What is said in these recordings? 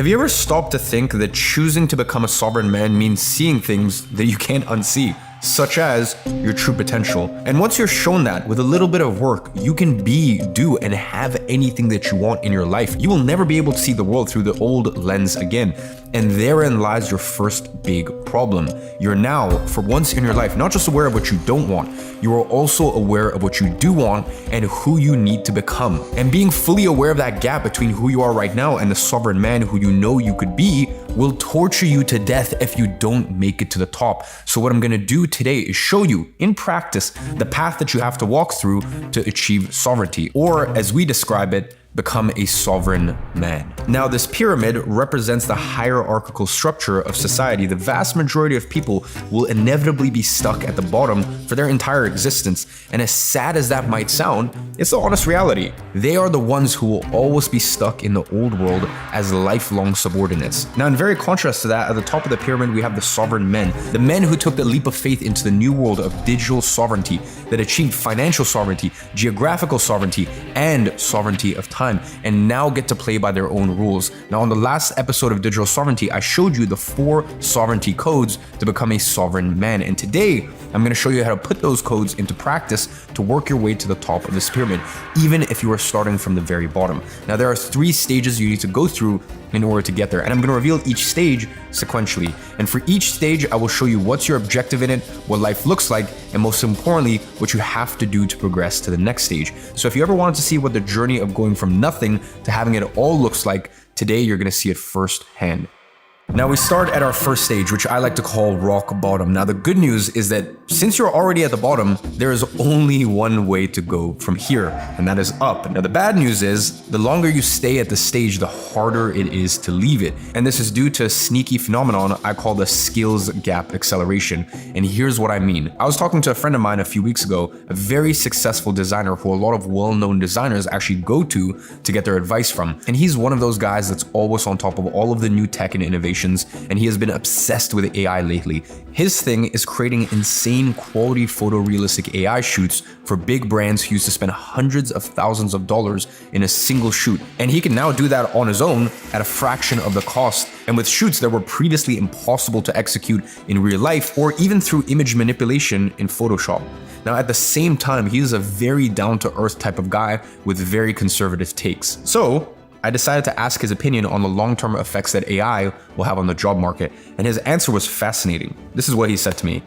Have you ever stopped to think that choosing to become a sovereign man means seeing things that you can't unsee, such as your true potential? And once you're shown that, with a little bit of work, you can be, do, and have anything that you want in your life. You will never be able to see the world through the old lens again. And therein lies your first big problem. You're now, for once in your life, not just aware of what you don't want, you are also aware of what you do want and who you need to become. And being fully aware of that gap between who you are right now and the sovereign man who you know you could be will torture you to death if you don't make it to the top. So what I'm gonna do today is show you, in practice, the path that you have to walk through to achieve sovereignty, or as we describe it, become a sovereign man. Now, this pyramid represents the hierarchical structure of society. The vast majority of people will inevitably be stuck at the bottom for their entire existence. And as sad as that might sound, it's the honest reality. They are the ones who will always be stuck in the old world as lifelong subordinates. Now, in very contrast to that, at the top of the pyramid, we have the sovereign men. The men who took the leap of faith into the new world of digital sovereignty, that achieved financial sovereignty, geographical sovereignty, and sovereignty of time, and now get to play by their own rules. Now, on the last episode of Digital Sovereignty, I showed you the 4 sovereignty codes to become a sovereign man. And today, I'm going to show you how to put those codes into practice to work your way to the top of this pyramid, even if you are starting from the very bottom. Now, there are 3 stages you need to go through in order to get there, and I'm going to reveal each stage sequentially. And for each stage, I will show you what's your objective in it, what life looks like, and most importantly, what you have to do to progress to the next stage. So if you ever wanted to see what the journey of going from nothing to having it all looks like, today you're going to see it firsthand. Now, we start at our first stage, which I like to call rock bottom. Now, the good news is that since you're already at the bottom, there is only one way to go from here, and that is up. Now, the bad news is the longer you stay at the stage, the harder it is to leave it. And this is due to a sneaky phenomenon I call the skills gap acceleration. And here's what I mean. I was talking to a friend of mine a few weeks ago, a very successful designer who a lot of well-known designers actually go to get their advice from. And he's one of those guys that's always on top of all of the new tech and innovation, and he has been obsessed with AI lately. His thing is creating insane quality photorealistic AI shoots for big brands who used to spend hundreds of thousands of dollars in a single shoot. And he can now do that on his own at a fraction of the cost, and with shoots that were previously impossible to execute in real life or even through image manipulation in Photoshop. Now, at the same time, he is a very down-to-earth type of guy with very conservative takes. So I decided to ask his opinion on the long-term effects that AI will have on the job market, and his answer was fascinating. This is what he said to me.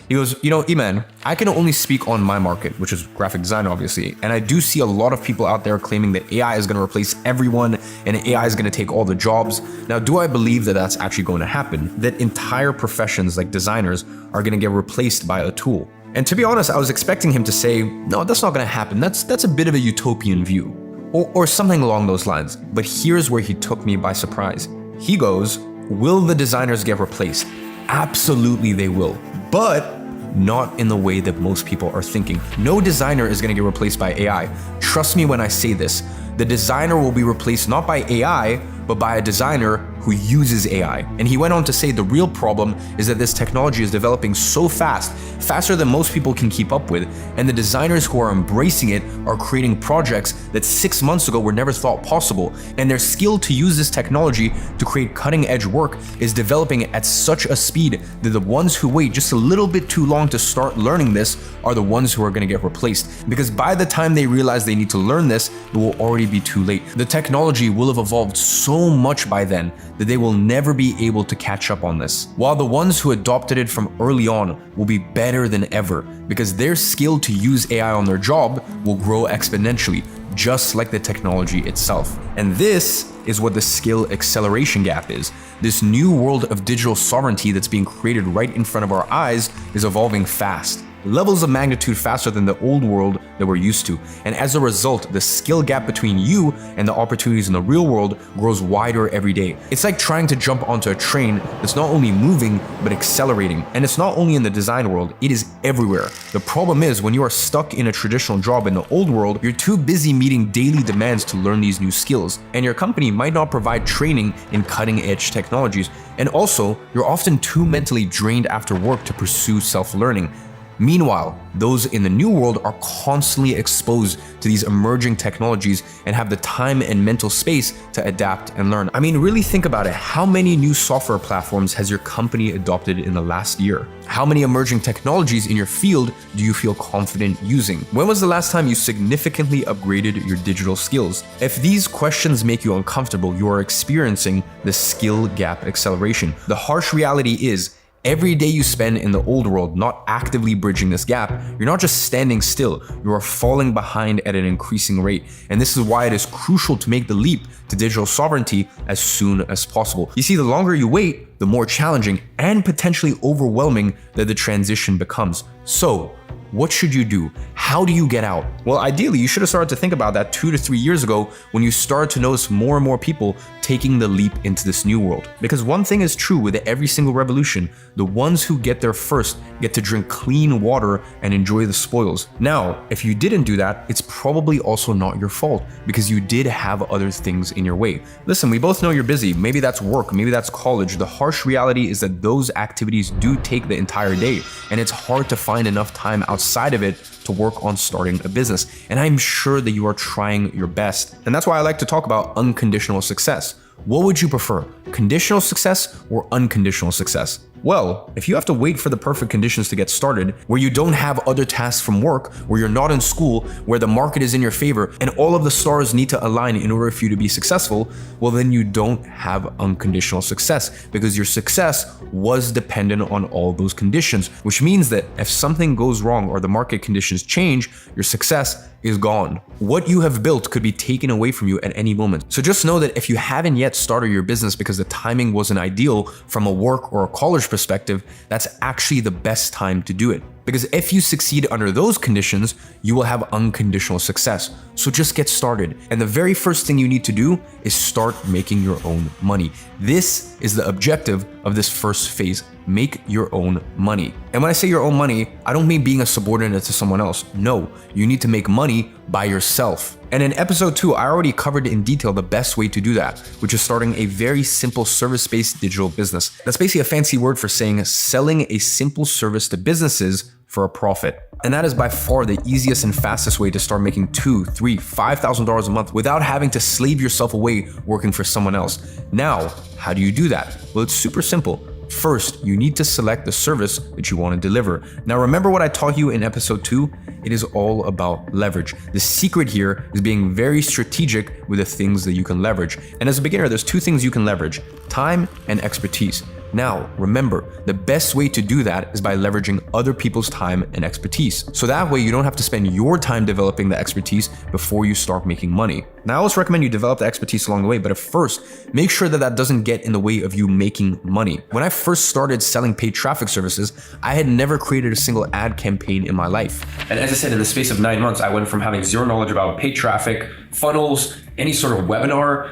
He goes, Iman, I can only speak on my market, which is graphic design, obviously, and I do see a lot of people out there claiming that AI is going to replace everyone and AI is going to take all the jobs. Now, do I believe that that's actually going to happen? That entire professions like designers are going to get replaced by a tool? And to be honest, I was expecting him to say, no, that's not going to happen. That's a bit of a utopian view. Or something along those lines. But here's where he took me by surprise. He goes, will the designers get replaced? Absolutely they will, but not in the way that most people are thinking. No designer is gonna get replaced by AI. Trust me when I say this. The designer will be replaced not by AI, but by a designer who uses AI. And he went on to say the real problem is that this technology is developing so fast, faster than most people can keep up with, and the designers who are embracing it are creating projects that 6 months ago were never thought possible, and their skill to use this technology to create cutting-edge work is developing at such a speed that the ones who wait just a little bit too long to start learning this are the ones who are going to get replaced, because by the time they realize they need to learn this, it will already be too late. The technology will have evolved so much by then that they will never be able to catch up on this, while the ones who adopted it from early on will be better than ever because their skill to use AI on their job will grow exponentially, just like the technology itself. And this is what the skill acceleration gap is. This new world of digital sovereignty that's being created right in front of our eyes is evolving fast. Levels of magnitude faster than the old world that we're used to. And as a result, the skill gap between you and the opportunities in the real world grows wider every day. It's like trying to jump onto a train that's not only moving, but accelerating. And it's not only in the design world, it is everywhere. The problem is when you are stuck in a traditional job in the old world, you're too busy meeting daily demands to learn these new skills. And your company might not provide training in cutting-edge technologies. And also, you're often too mentally drained after work to pursue self-learning. Meanwhile, those in the new world are constantly exposed to these emerging technologies and have the time and mental space to adapt and learn. I mean, really think about it. How many new software platforms has your company adopted in the last year? How many emerging technologies in your field do you feel confident using? When was the last time you significantly upgraded your digital skills? If these questions make you uncomfortable, you are experiencing the skill gap acceleration. The harsh reality is, every day you spend in the old world not actively bridging this gap, you're not just standing still, you are falling behind at an increasing rate. And this is why it is crucial to make the leap to digital sovereignty as soon as possible. You see, the longer you wait, the more challenging and potentially overwhelming that the transition becomes. So, what should you do? How do you get out? Well, ideally, you should have started to think about that 2 to 3 years ago when you started to notice more and more people taking the leap into this new world. Because one thing is true with every single revolution, the ones who get there first get to drink clean water and enjoy the spoils. Now, if you didn't do that, it's probably also not your fault because you did have other things in your way. Listen, we both know you're busy. Maybe that's work, maybe that's college. The harsh reality is that those activities do take the entire day, and it's hard to find enough time outside of it to work on starting a business. And I'm sure that you are trying your best. And that's why I like to talk about unconditional success. What would you prefer, conditional success or unconditional success? Well, if you have to wait for the perfect conditions to get started, where you don't have other tasks from work, where you're not in school, where the market is in your favor, and all of the stars need to align in order for you to be successful, well, then you don't have unconditional success because your success was dependent on all those conditions, which means that if something goes wrong or the market conditions change, your success is gone. What you have built could be taken away from you at any moment. So just know that if you haven't yet started your business because the timing wasn't ideal from a work or a college perspective, that's actually the best time to do it. Because if you succeed under those conditions, you will have unconditional success. So just get started. And the very first thing you need to do is start making your own money. This is the objective of this first phase. Make your own money. And when I say your own money, I don't mean being a subordinate to someone else. No, you need to make money by yourself. And in episode 2, I already covered in detail the best way to do that, which is starting a very simple service-based digital business. That's basically a fancy word for saying selling a simple service to businesses for a profit. And that is by far the easiest and fastest way to start making $2,000, $3,000, $5,000 a month without having to slave yourself away working for someone else. Now, how do you do that? Well, it's super simple. First, you need to select the service that you want to deliver. Now, remember what I taught you in episode 2? It is all about leverage. The secret here is being very strategic with the things that you can leverage. And as a beginner, there's 2 things you can leverage: time and expertise. Now, remember, the best way to do that is by leveraging other people's time and expertise. So that way you don't have to spend your time developing the expertise before you start making money. Now, I always recommend you develop the expertise along the way, but at first, make sure that that doesn't get in the way of you making money. When I first started selling paid traffic services, I had never created a single ad campaign in my life. And as I said, in the space of 9 months, I went from having zero knowledge about paid traffic, funnels, any sort of webinar,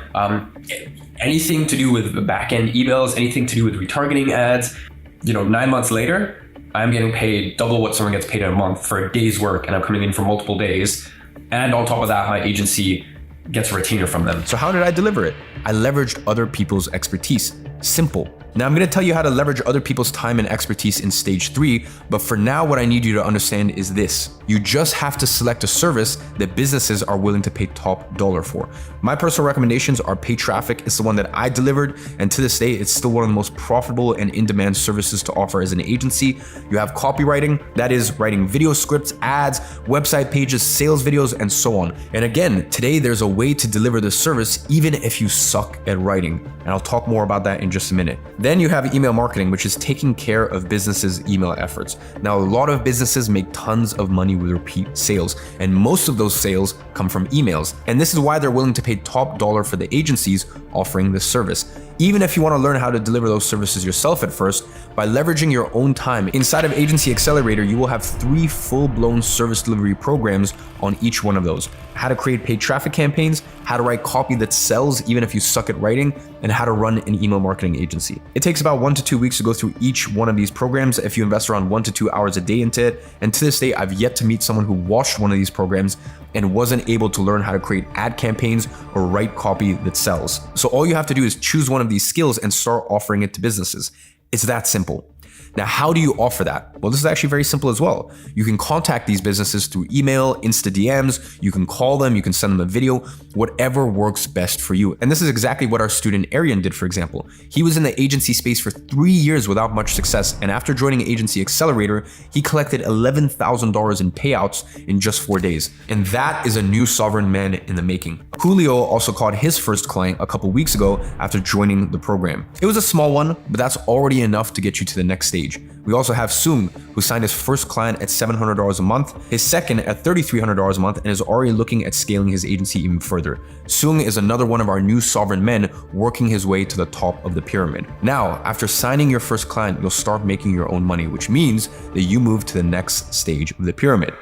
anything to do with the back-end emails, anything to do with retargeting ads. 9 months later, I'm getting paid double what someone gets paid in a month for a day's work, and I'm coming in for multiple days. And on top of that, my agency gets a retainer from them. So how did I deliver it? I leveraged other people's expertise. Simple. Now I'm going to tell you how to leverage other people's time and expertise in stage 3, but for now what I need you to understand is this. You just have to select a service that businesses are willing to pay top dollar for. My personal recommendations are paid traffic. It's the one that I delivered, and to this day, it's still one of the most profitable and in-demand services to offer as an agency. You have copywriting, that is writing video scripts, ads, website pages, sales videos, and so on. And again, today there's a way to deliver the service even if you suck at writing, and I'll talk more about that in just a minute. Then you have email marketing, which is taking care of businesses' email efforts. Now, a lot of businesses make tons of money with repeat sales, and most of those sales come from emails. And this is why they're willing to pay top dollar for the agencies offering this service. Even if you want to learn how to deliver those services yourself at first, by leveraging your own time, inside of Agency Accelerator, you will have 3 full-blown service delivery programs on each one of those. How to create paid traffic campaigns, how to write copy that sells even if you suck at writing, and how to run an email marketing agency. It takes about 1 to 2 weeks to go through each one of these programs if you invest around 1 to 2 hours a day into it. And to this day, I've yet to meet someone who watched one of these programs and wasn't able to learn how to create ad campaigns or write copy that sells. So all you have to do is choose one of these skills and start offering it to businesses. It's that simple. Now, how do you offer that? Well, this is actually very simple as well. You can contact these businesses through email, Insta DMs, you can call them, you can send them a video, whatever works best for you. And this is exactly what our student Arian did, for example. He was in the agency space for 3 years without much success, and after joining Agency Accelerator, he collected $11,000 in payouts in just 4 days. And that is a new sovereign man in the making. Julio also caught his first client a couple weeks ago after joining the program. It was a small one, but that's already enough to get you to the next stage. We also have Sung, who signed his first client at $700 a month, his second at $3,300 a month, and is already looking at scaling his agency even further. Sung is another one of our new sovereign men working his way to the top of the pyramid. Now, after signing your first client, you'll start making your own money, which means that you move to the next stage of the pyramid.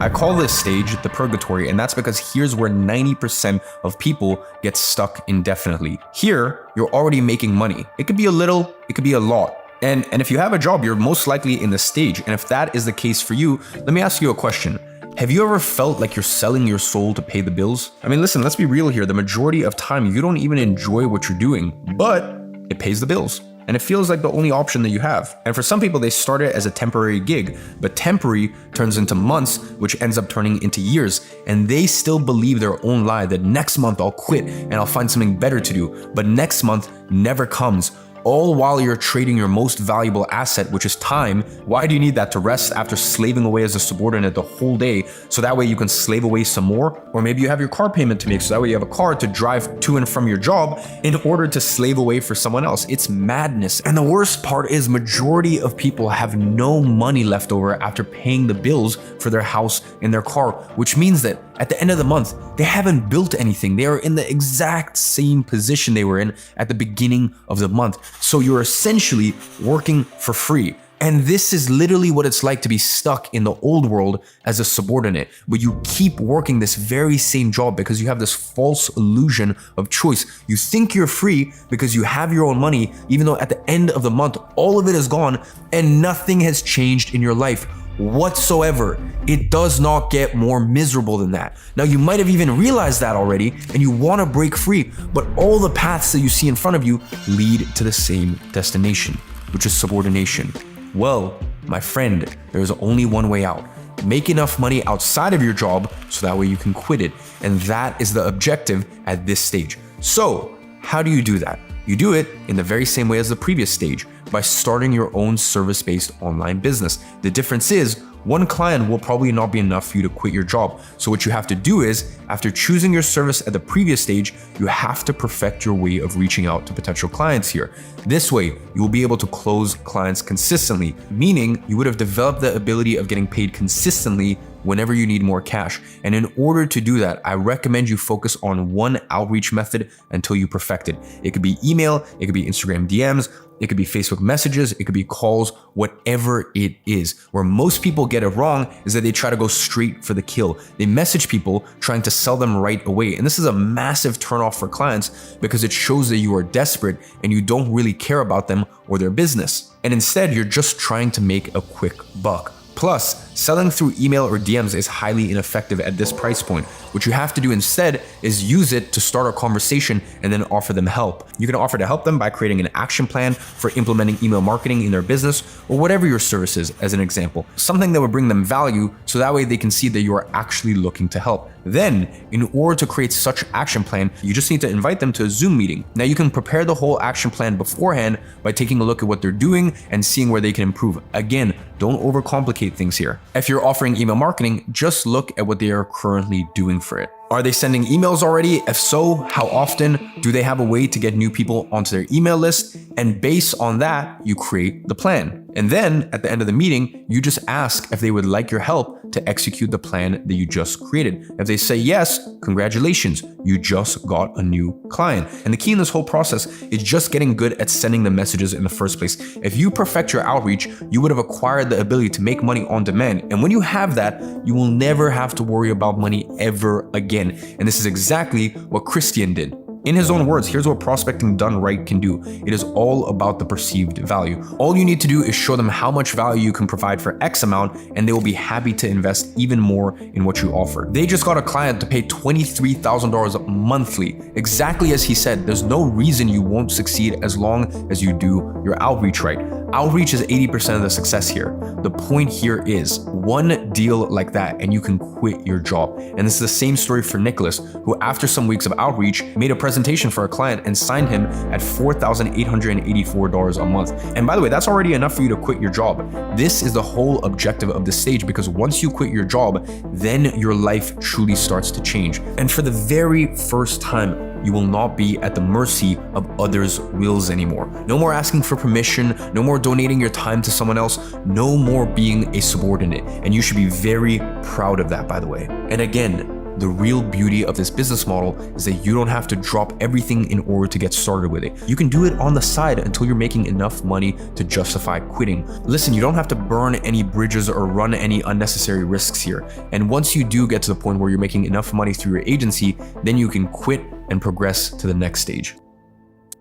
I call this stage the purgatory, and that's because here's where 90% of people get stuck indefinitely. Here, you're already making money. It could be a little, it could be a lot. And if you have a job, you're most likely in the stage. And if that is the case for you, let me ask you a question. Have you ever felt like you're selling your soul to pay the bills? I mean, listen, let's be real here. The majority of time, you don't even enjoy what you're doing, but it pays the bills. And it feels like the only option that you have. And for some people, they start it as a temporary gig, but temporary turns into months, which ends up turning into years. And they still believe their own lie that next month I'll quit and I'll find something better to do. But next month never comes. All while you're trading your most valuable asset, which is time. Why do you need that? To rest after slaving away as a subordinate the whole day, so that way you can slave away some more? Or maybe you have your car payment to make, so that way you have a car to drive to and from your job in order to slave away for someone else. It's madness. And the worst part is majority of people have no money left over after paying the bills for their house and their car, which means that at the end of the month, they haven't built anything. They are in the exact same position they were in at the beginning of the month. So you're essentially working for free. And this is literally what it's like to be stuck in the old world as a subordinate, but you keep working this very same job because you have this false illusion of choice. You think you're free because you have your own money, even though at the end of the month, all of it is gone and nothing has changed in your life whatsoever. It does not get more miserable than that. Now, you might have even realized that already and you want to break free, but all the paths that you see in front of you lead to the same destination, which is subordination. Well, my friend, there is only one way out. Make enough money outside of your job so that way you can quit it. And that is the objective at this stage. So, how do you do that? You do it in the very same way as the previous stage, by starting your own service-based online business. The difference is, one client will probably not be enough for you to quit your job. So what you have to do is, after choosing your service at the previous stage, you have to perfect your way of reaching out to potential clients here. This way, you will be able to close clients consistently, meaning you would have developed the ability of getting paid consistently whenever you need more cash. And in order to do that, I recommend you focus on one outreach method until you perfect it. It could be email, it could be Instagram DMs, it could be Facebook messages, it could be calls, whatever it is. Where most people get it wrong is that they try to go straight for the kill. They message people trying to sell them right away. And this is a massive turnoff for clients because it shows that you are desperate and you don't really care about them or their business. And instead, you're just trying to make a quick buck. Plus, selling through email or DMs is highly ineffective at this price point. What you have to do instead is use it to start a conversation and then offer them help. You can offer to help them by creating an action plan for implementing email marketing in their business or whatever your service is, as an example. Something that would bring them value so that way they can see that you are actually looking to help. Then, in order to create such action plan, you just need to invite them to a Zoom meeting. Now, you can prepare the whole action plan beforehand by taking a look at what they're doing and seeing where they can improve. Again, don't overcomplicate things here. If you're offering email marketing, just look at what they are currently doing for it. Are they sending emails already? If so, how often? Do they have a way to get new people onto their email list? And based on that, you create the plan. And then at the end of the meeting, you just ask if they would like your help to execute the plan that you just created. If they say yes, congratulations, you just got a new client. And the key in this whole process is just getting good at sending the messages in the first place. If you perfect your outreach, you would have acquired the ability to make money on demand. And when you have that, you will never have to worry about money ever again. And this is exactly what Christian did. In his own words, here's what prospecting done right can do. It is all about the perceived value. All you need to do is show them how much value you can provide for X amount, and they will be happy to invest even more in what you offer. They just got a client to pay $23,000 monthly. Exactly as he said, there's no reason you won't succeed as long as you do your outreach right. Outreach is 80% of the success here. The point here is one deal like that and you can quit your job. And this is the same story for Nicholas, who after some weeks of outreach made a presentation for a client and signed him at $4,884 a month. And by the way, that's already enough for you to quit your job. This is the whole objective of this stage, because once you quit your job, then your life truly starts to change. And for the very first time, you will not be at the mercy of others' wills anymore. No more asking for permission, no more donating your time to someone else, no more being a subordinate. And you should be very proud of that, by the way. And again, the real beauty of this business model is that you don't have to drop everything in order to get started with it. You can do it on the side until you're making enough money to justify quitting. Listen, you don't have to burn any bridges or run any unnecessary risks here. And once you do get to the point where you're making enough money through your agency, then you can quit and progress to the next stage.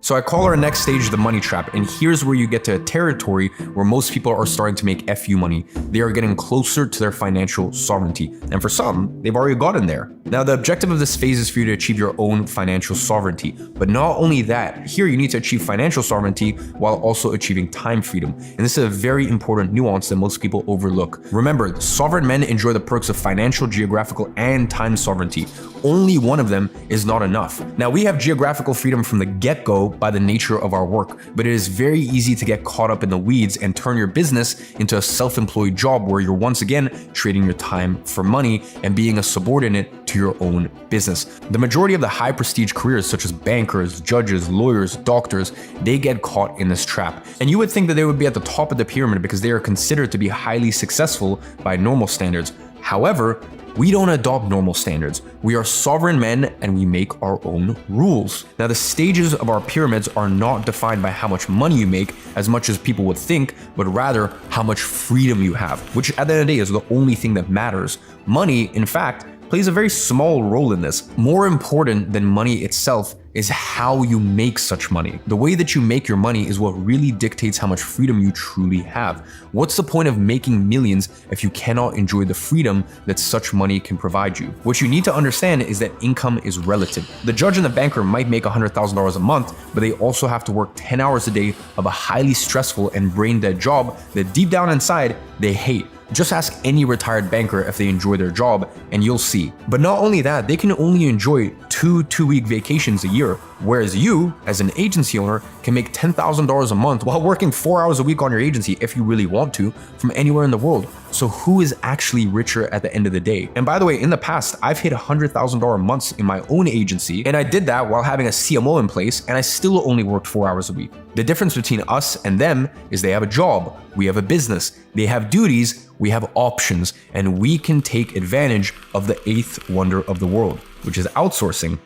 So I call our next stage the money trap, and here's where you get to a territory where most people are starting to make FU money. They are getting closer to their financial sovereignty, and for some, they've already gotten there. Now, the objective of this phase is for you to achieve your own financial sovereignty, but not only that, here you need to achieve financial sovereignty while also achieving time freedom, and this is a very important nuance that most people overlook. Remember, sovereign men enjoy the perks of financial, geographical, and time sovereignty. Only one of them is not enough. Now, we have geographical freedom from the get-go by the nature of our work, but it is very easy to get caught up in the weeds and turn your business into a self-employed job where you're once again trading your time for money and being a subordinate to your own business. The majority of the high prestige careers, such as bankers, judges, lawyers, doctors, they get caught in this trap. And you would think that they would be at the top of the pyramid because they are considered to be highly successful by normal standards. However, we don't adopt normal standards. We are sovereign men and we make our own rules. Now, the stages of our pyramids are not defined by how much money you make as much as people would think, but rather how much freedom you have, which at the end of the day is the only thing that matters. Money, in fact, plays a very small role in this. More important than money itself is how you make such money. The way that you make your money is what really dictates how much freedom you truly have. What's the point of making millions if you cannot enjoy the freedom that such money can provide you? What you need to understand is that income is relative. The judge and the banker might make $100,000 a month, but they also have to work 10 hours a day of a highly stressful and brain-dead job that deep down inside they hate. Just ask any retired banker if they enjoy their job and you'll see. But not only that, they can only enjoy two-week vacations a year, whereas you, as an agency owner, can make $10,000 a month while working 4 hours a week on your agency if you really want to, from anywhere in the world. So who is actually richer at the end of the day? And by the way, in the past, I've hit $100,000 months in my own agency, and I did that while having a CMO in place, and I still only worked 4 hours a week. The difference between us and them is they have a job, we have a business, they have duties, we have options, and we can take advantage of the eighth wonder of the world, which is outsourcing.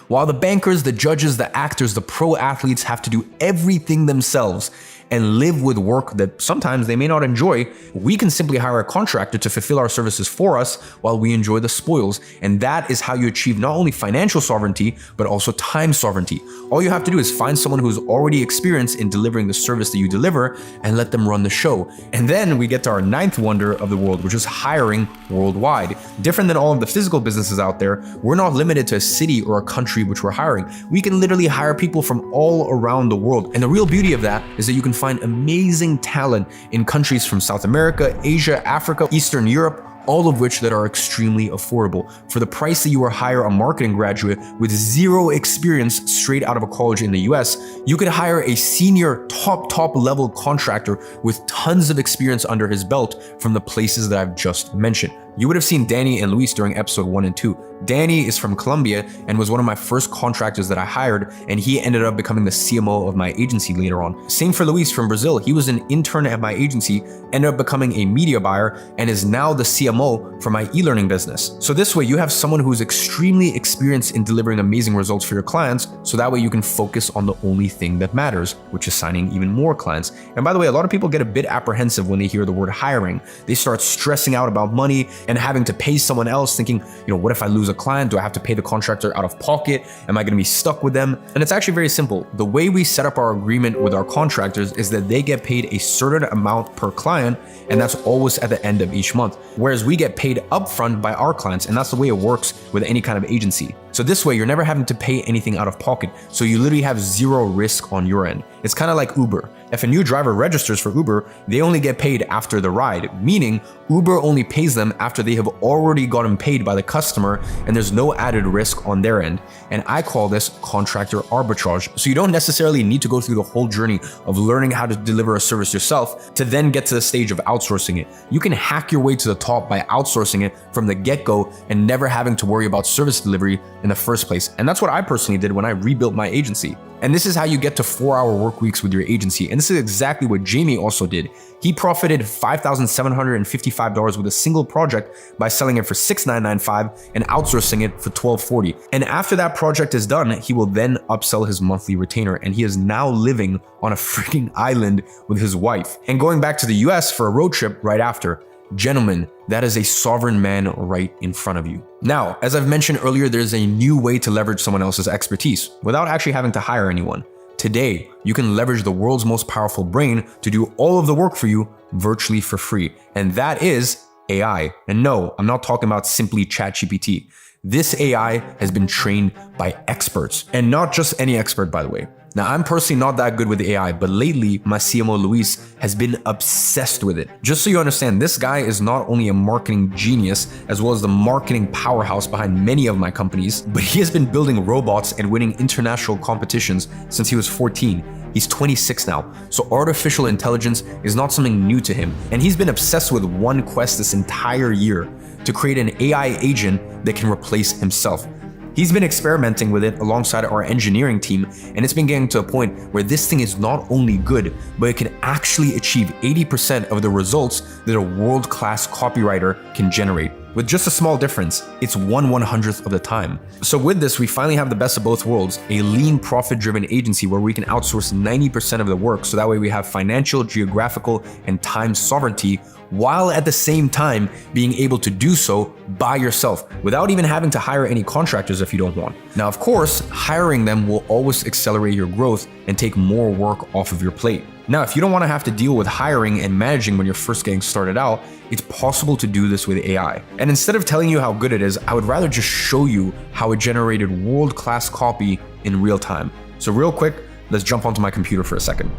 While the bankers, the judges, the actors, the pro athletes have to do everything themselves and live with work that sometimes they may not enjoy, we can simply hire a contractor to fulfill our services for us while we enjoy the spoils. And that is how you achieve not only financial sovereignty, but also time sovereignty. All you have to do is find someone who's already experienced in delivering the service that you deliver and let them run the show. And then we get to our ninth wonder of the world, which is hiring worldwide. Different than all of the physical businesses out there, we're not limited to a city or a country which we're hiring. We can literally hire people from all around the world. And the real beauty of that is that you can find amazing talent in countries from South America, Asia, Africa, Eastern Europe, all of which that are extremely affordable. For the price that you would hire a marketing graduate with zero experience straight out of a college in the US, you could hire a senior top level contractor with tons of experience under his belt from the places that I've just mentioned. You would have seen Danny and Luis during episode 1 and 2. Danny is from Colombia and was one of my first contractors that I hired, and he ended up becoming the CMO of my agency later on. Same for Luis from Brazil. He was an intern at my agency, ended up becoming a media buyer, and is now the CMO for my e-learning business. So this way you have someone who's extremely experienced in delivering amazing results for your clients, so that way you can focus on the only thing that matters, which is signing even more clients. And by the way, a lot of people get a bit apprehensive when they hear the word hiring. They start stressing out about money and having to pay someone else, thinking, what if I lose a client? Do I have to pay the contractor out of pocket? Am I going to be stuck with them? And it's actually very simple. The way we set up our agreement with our contractors is that they get paid a certain amount per client, and that's always at the end of each month. Whereas we get paid upfront by our clients, and that's the way it works with any kind of agency. So this way, you're never having to pay anything out of pocket. So you literally have zero risk on your end. It's kind of like Uber. If a new driver registers for Uber, they only get paid after the ride, meaning Uber only pays them after they have already gotten paid by the customer and there's no added risk on their end. And I call this contractor arbitrage. So you don't necessarily need to go through the whole journey of learning how to deliver a service yourself to then get to the stage of outsourcing it. You can hack your way to the top by outsourcing it from the get-go and never having to worry about service delivery in the first place. And that's what I personally did when I rebuilt my agency. And this is how you get to 4-hour work weeks with your agency. And this is exactly what Jamie also did. He profited $5,755 with a single project by selling it for $6,995 and outsourcing it for $1,240. And after that project is done, he will then upsell his monthly retainer. And he is now living on a freaking island with his wife and going back to the US for a road trip right after. Gentlemen, that is a sovereign man right in front of you. Now, as I've mentioned earlier, there's a new way to leverage someone else's expertise without actually having to hire anyone. Today, you can leverage the world's most powerful brain to do all of the work for you virtually for free. And that is AI. And no, I'm not talking about simply ChatGPT. This AI has been trained by experts, and not just any expert, by the way. Now, I'm personally not that good with AI, but lately, my CMO Luis has been obsessed with it. Just so you understand, this guy is not only a marketing genius, as well as the marketing powerhouse behind many of my companies, but he has been building robots and winning international competitions since he was 14. He's 26 now, so artificial intelligence is not something new to him. And he's been obsessed with one quest this entire year, to create an AI agent that can replace himself. He's been experimenting with it alongside our engineering team, and it's been getting to a point where this thing is not only good, but it can actually achieve 80% of the results that a world-class copywriter can generate. With just a small difference, it's 1/100th of the time. So with this, we finally have the best of both worlds, a lean, profit-driven agency where we can outsource 90% of the work, so that way we have financial, geographical, and time sovereignty, while at the same time being able to do so by yourself without even having to hire any contractors if you don't want. Now, of course, hiring them will always accelerate your growth and take more work off of your plate. Now, if you don't want to have to deal with hiring and managing when you're first getting started out, it's possible to do this with AI. And instead of telling you how good it is, I would rather just show you how it generated world-class copy in real time. So real quick, let's jump onto my computer for a second.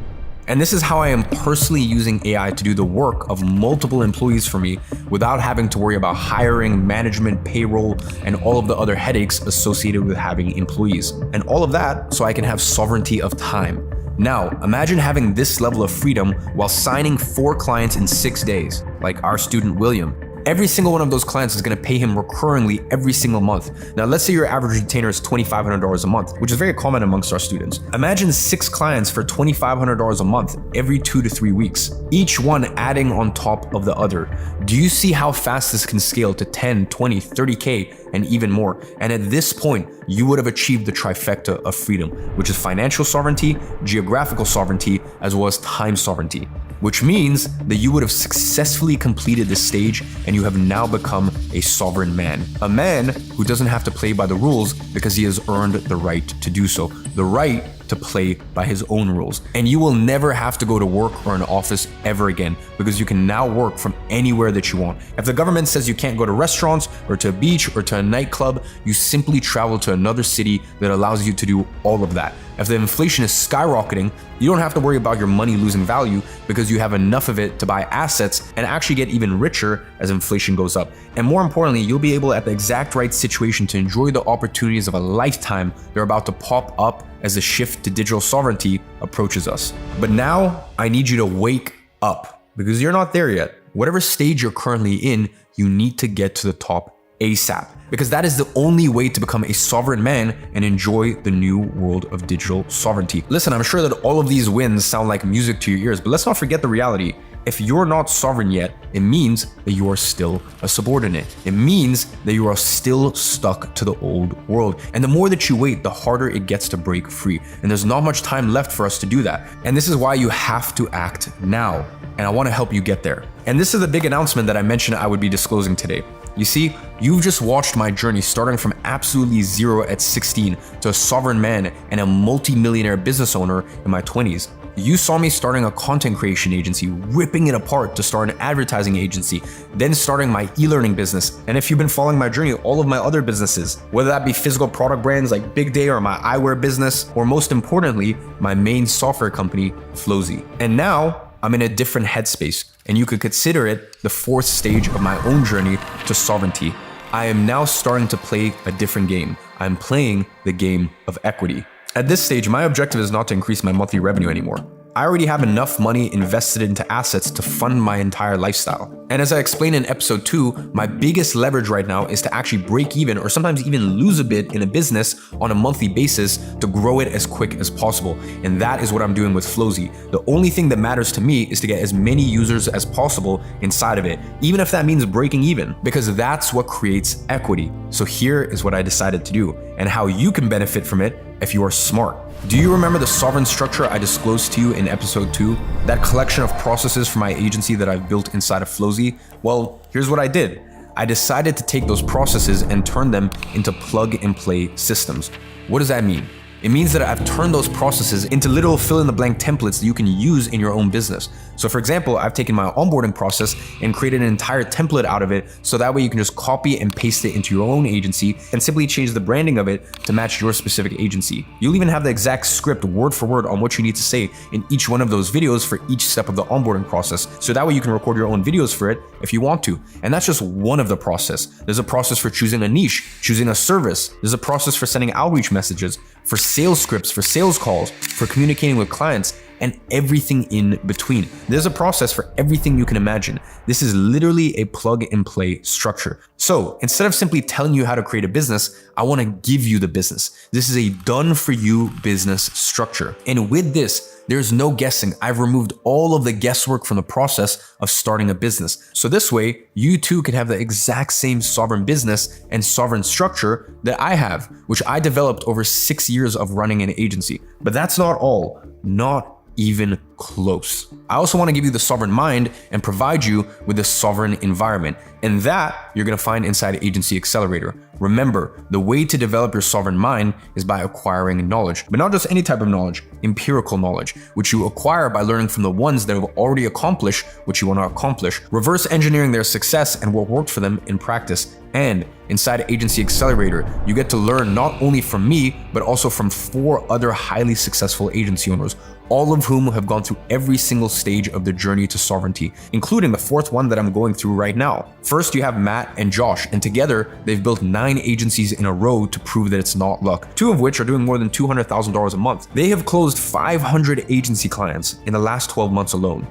And this is how I am personally using AI to do the work of multiple employees for me without having to worry about hiring, management, payroll, and all of the other headaches associated with having employees. And all of that so I can have sovereignty of time. Now, imagine having this level of freedom while signing 4 clients in 6 days, like our student William. Every single one of those clients is going to pay him recurringly every single month. Now, let's say your average retainer is $2,500 a month, which is very common amongst our students. Imagine 6 clients for $2,500 a month every 2 to 3 weeks, each one adding on top of the other. Do you see how fast this can scale to 10, 20, 30K and even more? And at this point, you would have achieved the trifecta of freedom, which is financial sovereignty, geographical sovereignty, as well as time sovereignty. Which means that you would have successfully completed this stage and you have now become a sovereign man. A man who doesn't have to play by the rules because he has earned the right to do so. The right to play by his own rules. And you will never have to go to work or an office ever again because you can now work from anywhere that you want. If the government says you can't go to restaurants or to a beach or to a nightclub, you simply travel to another city that allows you to do all of that. If the inflation is skyrocketing, you don't have to worry about your money losing value because you have enough of it to buy assets and actually get even richer as inflation goes up. And more importantly, you'll be able at the exact right situation to enjoy the opportunities of a lifetime that are about to pop up as the shift to digital sovereignty approaches us. But now I need you to wake up because you're not there yet. Whatever stage you're currently in, you need to get to the top ASAP, because that is the only way to become a sovereign man and enjoy the new world of digital sovereignty. Listen, I'm sure that all of these wins sound like music to your ears, but let's not forget the reality. If you're not sovereign yet, it means that you are still a subordinate. It means that you are still stuck to the old world. And the more that you wait, the harder it gets to break free. And there's not much time left for us to do that. And this is why you have to act now. And I want to help you get there. And this is the big announcement that I mentioned I would be disclosing today. You see, you've just watched my journey starting from absolutely zero at 16 to a sovereign man and a multi-millionaire business owner in my 20s. you saw me starting a content creation agency, ripping it apart to start an advertising agency, then starting my e-learning business. And if you've been following my journey, all of my other businesses, whether that be physical product brands like Big Day or my eyewear business, or most importantly, my main software company, Flozy. And now I'm in a different headspace, and you could consider it the fourth stage of my own journey to sovereignty. I am now starting to play a different game. I'm playing the game of equity. At this stage, my objective is not to increase my monthly revenue anymore. I already have enough money invested into assets to fund my entire lifestyle. And as I explained in episode 2, my biggest leverage right now is to actually break even or sometimes even lose a bit in a business on a monthly basis to grow it as quick as possible. And that is what I'm doing with Flozy. The only thing that matters to me is to get as many users as possible inside of it, even if that means breaking even, because that's what creates equity. So here is what I decided to do and how you can benefit from it if you are smart. Do you remember the sovereign structure I disclosed to you in episode 2? That collection of processes for my agency that I've built inside of Flozy? Well, here's what I did. I decided to take those processes and turn them into plug and play systems. What does that mean? It means that I've turned those processes into little fill-in-the-blank templates that you can use in your own business. So for example, I've taken my onboarding process and created an entire template out of it, so that way you can just copy and paste it into your own agency and simply change the branding of it to match your specific agency. You'll even have the exact script word for word on what you need to say in each one of those videos for each step of the onboarding process. So that way you can record your own videos for it if you want to. And that's just one of the process. There's a process for choosing a niche, choosing a service. There's a process for sending outreach messages, for sales scripts, for sales calls, for communicating with clients, and everything in between. There's a process for everything you can imagine. This is literally a plug and play structure. So instead of simply telling you how to create a business, I want to give you the business. This is a done for you business structure. And with this, there's no guessing. I've removed all of the guesswork from the process of starting a business. So this way, you too can have the exact same sovereign business and sovereign structure that I have, which I developed over 6 years of running an agency. But that's not all. Not even close. I also want to give you the sovereign mind and provide you with the sovereign environment. And that you're going to find inside Agency Accelerator. Remember, the way to develop your sovereign mind is by acquiring knowledge, but not just any type of knowledge, empirical knowledge, which you acquire by learning from the ones that have already accomplished what you want to accomplish, reverse engineering their success and what worked for them in practice. And inside Agency Accelerator, you get to learn not only from me, but also from 4 other highly successful agency owners, all of whom have gone through every single stage of the journey to sovereignty, including the 4th one that I'm going through right now. First, you have Matt and Josh, and together they've built 9 agencies in a row to prove that it's not luck, 2 of which are doing more than $200,000 a month. They have closed 500 agency clients in the last 12 months alone.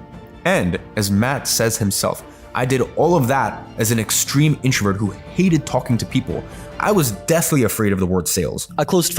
And as Matt says himself, I did all of that as an extreme introvert who hated talking to people. I was deathly afraid of the word sales. I closed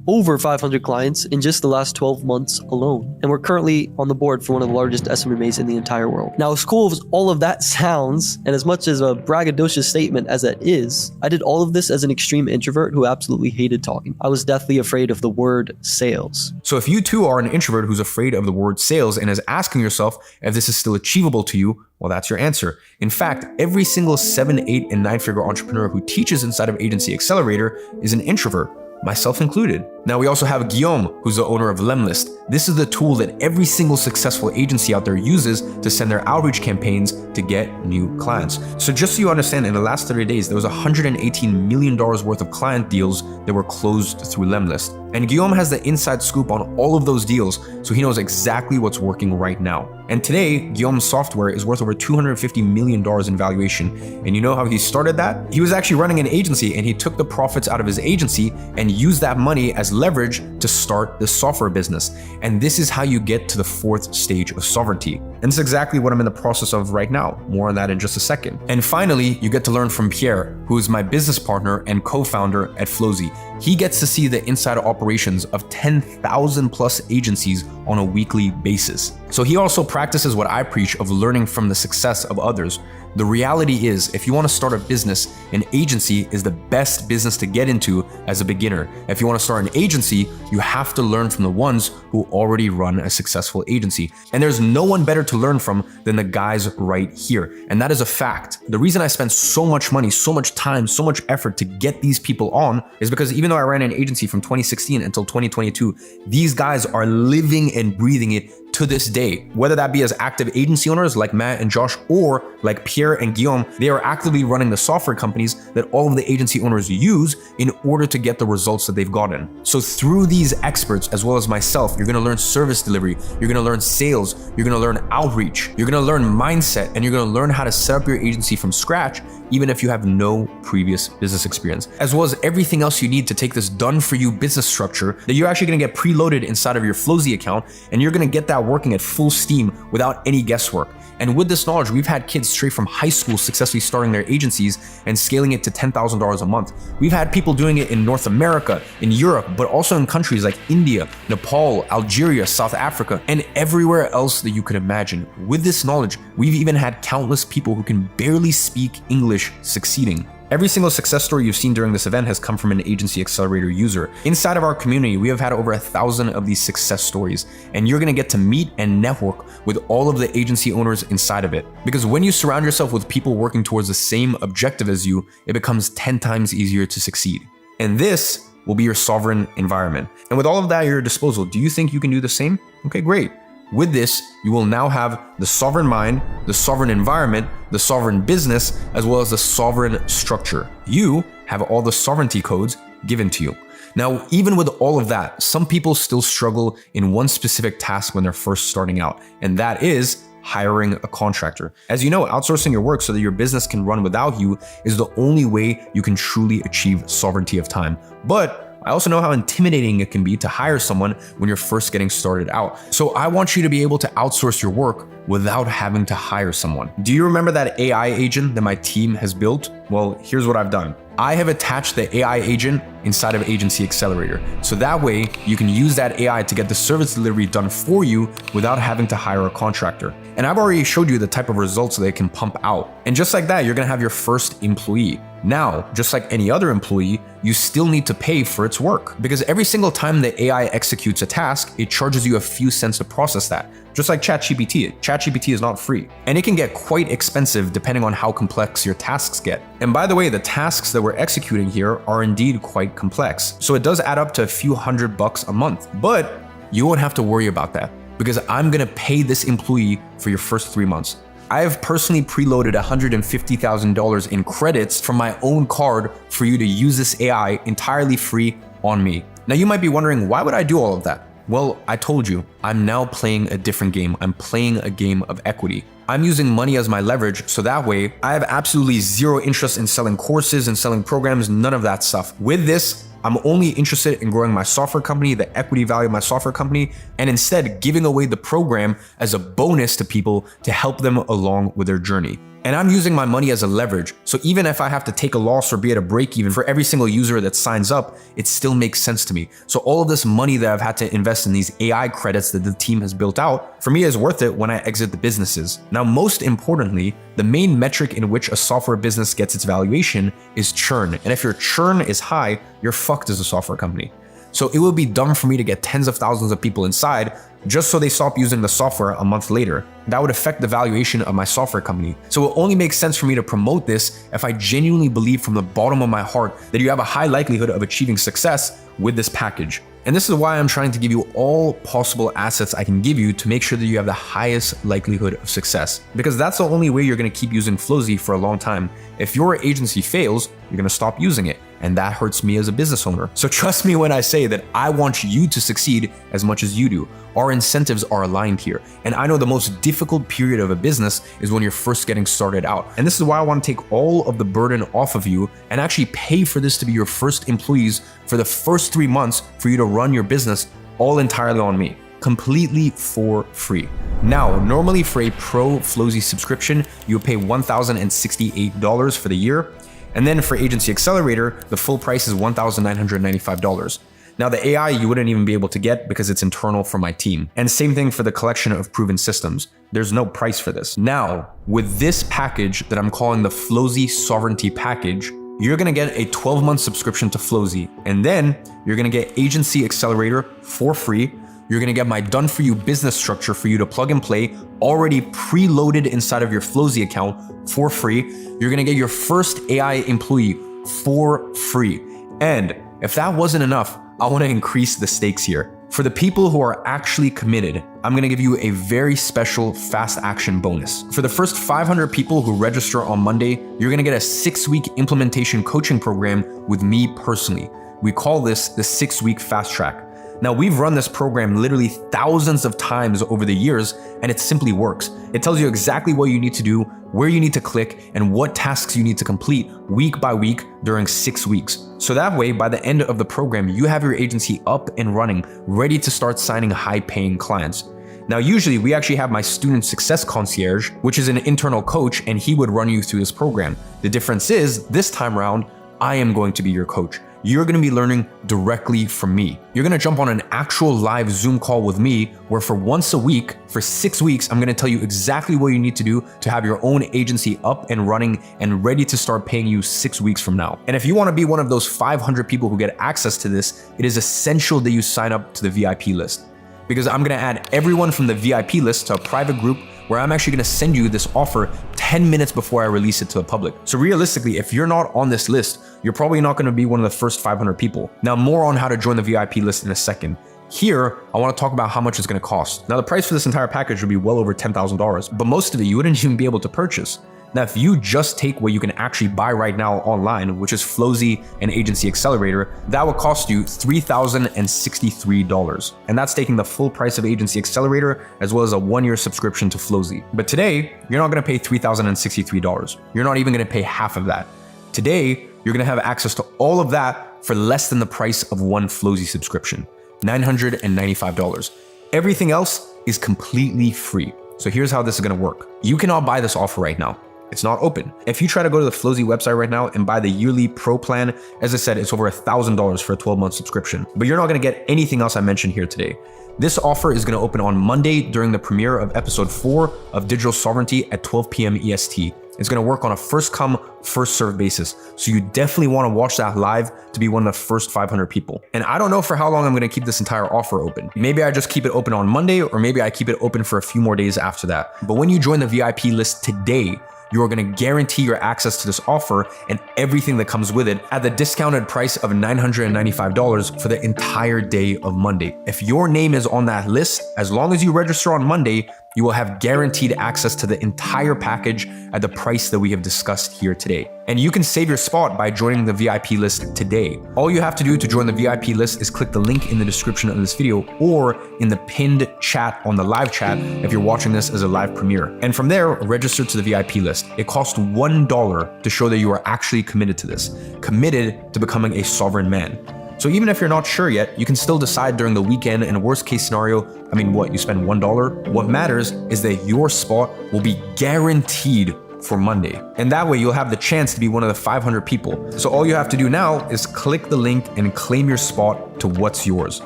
over 500 clients in just the last 12 months alone. And we're currently on the board for one of the largest SMMAs in the entire world. Now, as cool as all of that sounds, and as much as a braggadocious statement as that is, I did all of this as an extreme introvert who absolutely hated talking. I was deathly afraid of the word sales. So if you too are an introvert who's afraid of the word sales and is asking yourself if this is still achievable to you, well, that's your answer. In fact, every single 7, 8, and 9-figure entrepreneur who teaches inside of Agency Accelerator is an introvert, myself included. Now we also have Guillaume, who's the owner of Lemlist. This is the tool that every single successful agency out there uses to send their outreach campaigns to get new clients. So just so you understand, in the last 30 days, there was $118 million worth of client deals that were closed through Lemlist. And Guillaume has the inside scoop on all of those deals, so he knows exactly what's working right now. And today, Guillaume's software is worth over $250 million in valuation. And you know how he started that? He was actually running an agency, and he took the profits out of his agency and used that money as leverage to start this software business. And this is how you get to the 4th stage of sovereignty. And it's exactly what I'm in the process of right now. More on that in just a second. And finally, you get to learn from Pierre, who is my business partner and co-founder at Flozy. He gets to see the inside operations of 10,000 plus agencies on a weekly basis. So he also practices what I preach of learning from the success of others. The reality is, if you want to start a business, an agency is the best business to get into as a beginner. If you want to start an agency, you have to learn from the ones who already run a successful agency. And there's no one better to to learn from than the guys right here. And that is a fact. The reason I spent so much money, so much time, so much effort to get these people on is because even though I ran an agency from 2016 until 2022, these guys are living and breathing it to this day. Whether that be as active agency owners like Matt and Josh, or like Pierre and Guillaume, they are actively running the software companies that all of the agency owners use in order to get the results that they've gotten. So through these experts, as well as myself, you're gonna learn service delivery, you're gonna learn sales, you're gonna learn outreach, you're gonna learn mindset, and you're gonna learn how to set up your agency from scratch, even if you have no previous business experience, as well as everything else you need to take this done for you business structure that you're actually gonna get preloaded inside of your Flozy account, and you're gonna get that working at full steam without any guesswork. And with this knowledge, we've had kids straight from high school successfully starting their agencies and scaling it to $10,000 a month. We've had people doing it in North America, in Europe, but also in countries like India, Nepal, Algeria, South Africa, and everywhere else that you could imagine. With this knowledge, we've even had countless people who can barely speak English succeeding. Every single success story you've seen during this event has come from an Agency Accelerator user. Inside of our community, we have had over 1,000 of these success stories, and you're gonna get to meet and network with all of the agency owners inside of it. Because when you surround yourself with people working towards the same objective as you, it becomes 10 times easier to succeed. And this will be your sovereign environment. And with all of that at your disposal, do you think you can do the same? Okay, great. With this, you will now have the sovereign mind, the sovereign environment, the sovereign business, as well as the sovereign structure. You have all the sovereignty codes given to you. Now, even with all of that, some people still struggle in one specific task when they're first starting out, and that is hiring a contractor. As you know, outsourcing your work so that your business can run without you is the only way you can truly achieve sovereignty of time. But I also know how intimidating it can be to hire someone when you're first getting started out. So I want you to be able to outsource your work without having to hire someone. Do you remember that AI agent that my team has built? Well, here's what I've done. I have attached the AI agent inside of Agency Accelerator. So that way you can use that AI to get the service delivery done for you without having to hire a contractor. And I've already showed you the type of results that it can pump out. And just like that, you're gonna have your first employee. Now, just like any other employee, you still need to pay for its work, because every single time the AI executes a task, it charges you a few cents to process that. Just like ChatGPT. ChatGPT is not free, and it can get quite expensive depending on how complex your tasks get. And by the way, the tasks that we're executing here are indeed quite complex. So it does add up to a few $100 a month, but you won't have to worry about that because I'm gonna pay this employee for your first 3 months. I have personally preloaded $150,000 in credits from my own card for you to use this AI entirely free on me. Now you might be wondering, why would I do all of that? Well, I told you, I'm now playing a different game. I'm playing a game of equity. I'm using money as my leverage, so that way I have absolutely zero interest in selling courses and selling programs, none of that stuff. With this, I'm only interested in growing my software company, the equity value of my software company, and instead giving away the program as a bonus to people to help them along with their journey. And I'm using my money as a leverage. So even if I have to take a loss or be at a break even for every single user that signs up, it still makes sense to me. So all of this money that I've had to invest in these AI credits that the team has built out, for me is worth it when I exit the businesses. Now, most importantly, the main metric in which a software business gets its valuation is churn. And if your churn is high, you're fucked as a software company. So it would be dumb for me to get tens of thousands of people inside just so they stop using the software a month later. That would affect the valuation of my software company. So it only makes sense for me to promote this if I genuinely believe from the bottom of my heart that you have a high likelihood of achieving success with this package. And this is why I'm trying to give you all possible assets I can give you to make sure that you have the highest likelihood of success. Because that's the only way you're gonna keep using Flozy for a long time. If your agency fails, you're gonna stop using it. And that hurts me as a business owner. So trust me when I say that I want you to succeed as much as you do. Our incentives are aligned here. And I know the most difficult period of a business is when you're first getting started out. And this is why I want to take all of the burden off of you and actually pay for this to be your first employees for the first 3 months for you to run your business all entirely on me, completely for free. Now, normally for a pro Flozy subscription, you would pay $1,068 for the year. And then for Agency Accelerator, the full price is $1,995. Now the AI you wouldn't even be able to get because it's internal for my team. And same thing for the collection of proven systems. There's no price for this. Now, with this package that I'm calling the Flozy Sovereignty Package, you're gonna get a 12-month subscription to Flozy. And then you're gonna get Agency Accelerator for free. You're gonna get my done for you business structure for you to plug and play, already preloaded inside of your Flozy account for free. You're gonna get your first AI employee for free. And if that wasn't enough, I wanna increase the stakes here. For the people who are actually committed, I'm gonna give you a very special fast action bonus. For the first 500 people who register on Monday, you're gonna get a 6-week implementation coaching program with me personally. We call this the 6-week fast track. Now, we've run this program literally thousands of times over the years, and it simply works. It tells you exactly what you need to do, where you need to click, and what tasks you need to complete week by week during 6 weeks. So that way, by the end of the program, you have your agency up and running, ready to start signing high-paying clients. Now, usually we actually have my student success concierge, which is an internal coach, and he would run you through this program. The difference is, this time around, I am going to be your coach. You're gonna be learning directly from me. You're gonna jump on an actual live Zoom call with me, where for once a week, for 6 weeks, I'm gonna tell you exactly what you need to do to have your own agency up and running and ready to start paying you 6 weeks from now. And if you wanna be one of those 500 people who get access to this, it is essential that you sign up to the VIP list. Because I'm gonna add everyone from the VIP list to a private group where I'm actually gonna send you this offer 10 minutes before I release it to the public. So realistically, if you're not on this list, you're probably not gonna be one of the first 500 people. Now, more on how to join the VIP list in a second. Here, I wanna talk about how much it's gonna cost. Now, the price for this entire package would be well over $10,000, but most of it you wouldn't even be able to purchase. Now, if you just take what you can actually buy right now online, which is Flozy and Agency Accelerator, that would cost you $3,063. And that's taking the full price of Agency Accelerator as well as a 1-year subscription to Flozy. But today, you're not gonna pay $3,063. You're not even gonna pay half of that. Today, you're gonna have access to all of that for less than the price of one Flozy subscription, $995. Everything else is completely free. So here's how this is gonna work. You cannot buy this offer right now. It's not open. If you try to go to the Flozy website right now and buy the yearly pro plan, as I said, it's over $1,000 for a 12-month subscription, but you're not gonna get anything else I mentioned here today. This offer is gonna open on Monday during the premiere of episode 4 of Digital Sovereignty at 12 p.m. EST. It's gonna work on a first come, first served basis. So you definitely wanna watch that live to be one of the first 500 people. And I don't know for how long I'm gonna keep this entire offer open. Maybe I just keep it open on Monday, or maybe I keep it open for a few more days after that. But when you join the VIP list today, you are gonna guarantee your access to this offer and everything that comes with it at the discounted price of $995 for the entire day of Monday. If your name is on that list, as long as you register on Monday, you will have guaranteed access to the entire package at the price that we have discussed here today. And you can save your spot by joining the VIP list today. All you have to do to join the VIP list is click the link in the description of this video or in the pinned chat on the live chat if you're watching this as a live premiere. And from there, register to the VIP list. It costs $1 to show that you are actually committed to this, committed to becoming a sovereign man. So even if you're not sure yet, you can still decide during the weekend, and worst case scenario, you spend $1. What matters is that your spot will be guaranteed for Monday. And that way you'll have the chance to be one of the 500 people. So all you have to do now is click the link and claim your spot to what's yours,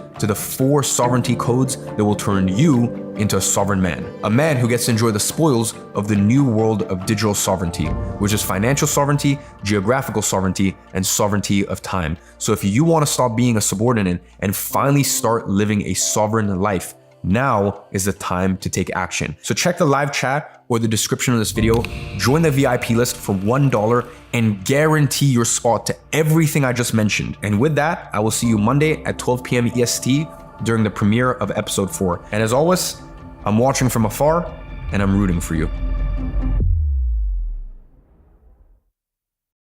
to the 4 sovereignty codes that will turn you into a sovereign man. A man who gets to enjoy the spoils of the new world of digital sovereignty, which is financial sovereignty, geographical sovereignty, and sovereignty of time. So if you want to stop being a subordinate and finally start living a sovereign life, now is the time to take action. So check the live chat or the description of this video, join the VIP list for $1 and guarantee your spot to everything I just mentioned. And with that, I will see you Monday at 12 p.m. EST during the premiere of episode 4. And as always, I'm watching from afar and I'm rooting for you.